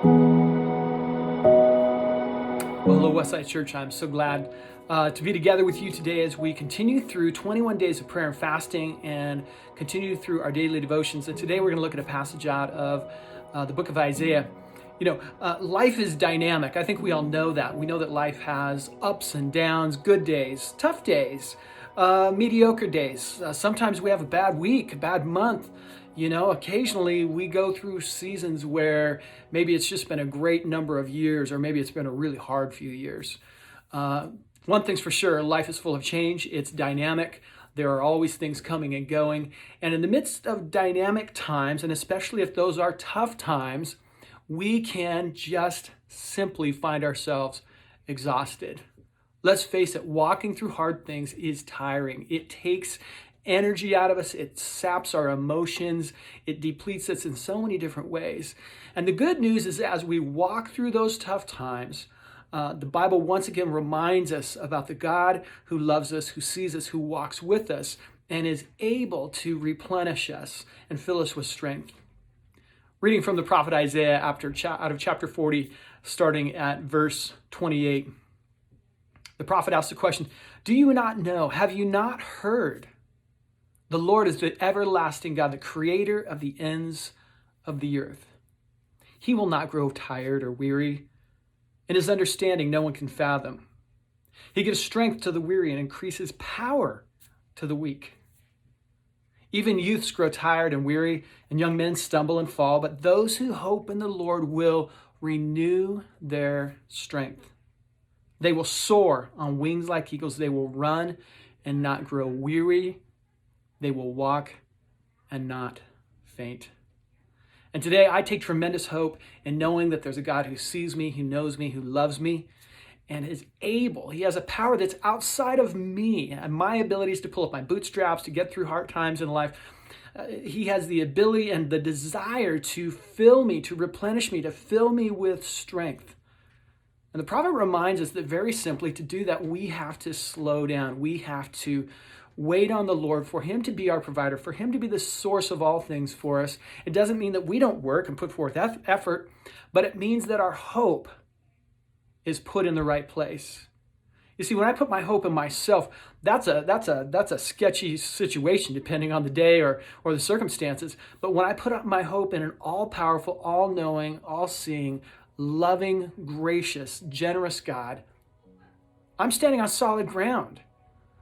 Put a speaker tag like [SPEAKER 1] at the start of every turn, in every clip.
[SPEAKER 1] Well, hello, Westside Church. I'm so glad to be together with you today as we continue through 21 days of prayer and fasting and continue through our daily devotions. And today we're going to look at a passage out of the book of Isaiah. Life is dynamic. I think we all know that. We know that life has ups and downs, good days, tough days, mediocre days. Sometimes we have a bad week, a bad month. Occasionally we go through seasons where maybe it's just been a great number of years, or maybe it's been a really hard few years. One thing's for sure, life is full of change. It's dynamic. There are always things coming and going. And in the midst of dynamic times, and especially if those are tough times, we can just simply find ourselves exhausted. Let's face it, walking through hard things is tiring. It takes energy out of us. It saps our emotions. It depletes us in so many different ways. And the good news is, as we walk through those tough times, the Bible once again reminds us about the God who loves us, who sees us, who walks with us, and is able to replenish us and fill us with strength. Reading from the prophet Isaiah out of chapter 40, starting at verse 28. The prophet asks the question, "Do you not know? Have you not heard? The Lord is the everlasting God, the creator of the ends of the earth. He will not grow tired or weary. In his understanding, no one can fathom. He gives strength to the weary and increases power to the weak. Even youths grow tired and weary, and young men stumble and fall, but those who hope in the Lord will renew their strength. They will soar on wings like eagles. They will run and not grow weary. They will walk and not faint." And today I take tremendous hope in knowing that there's a God who sees me, who knows me, who loves me, and is able. He has a power that's outside of me and my abilities to pull up my bootstraps, to get through hard times in life. He has the ability and the desire to fill me, to replenish me, to fill me with strength. And the prophet reminds us that very simply, to do that, we have to slow down. We have to wait on the Lord, for him to be our provider, for him to be the source of all things for us. It doesn't mean that we don't work and put forth effort, but it means that our hope is put in the right place. You see, when I put my hope in myself, that's a sketchy situation depending on the day or the circumstances. But when I put up my hope in an all-powerful, all-knowing, all-seeing, loving, gracious, generous God, I'm standing on solid ground.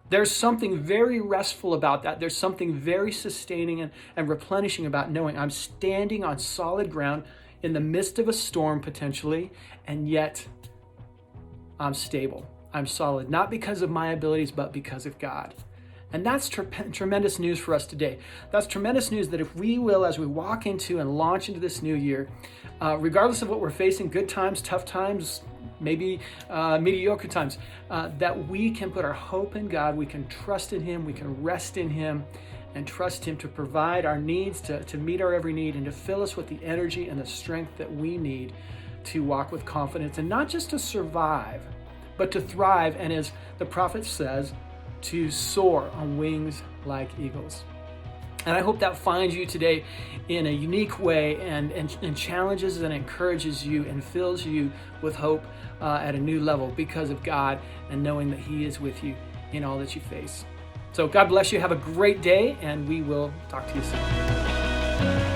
[SPEAKER 1] There's something very restful about that. There's something very sustaining and replenishing about knowing I'm standing on solid ground in the midst of a storm potentially, and yet I'm stable. I'm solid, not because of my abilities, but because of God. And that's tremendous news for us today. That's tremendous news that if we will, as we walk into and launch into this new year, regardless of what we're facing, good times, tough times, maybe mediocre times, that we can put our hope in God, we can trust in him, we can rest in him, and trust him to provide our needs, to meet our every need, and to fill us with the energy and the strength that we need to walk with confidence, and not just to survive, but to thrive, and as the prophet says, to soar on wings like eagles. And I hope that finds you today in a unique way and challenges and encourages you and fills you with hope at a new level because of God and knowing that he is with you in all that you face. So God bless you. Have a great day, and we will talk to you soon.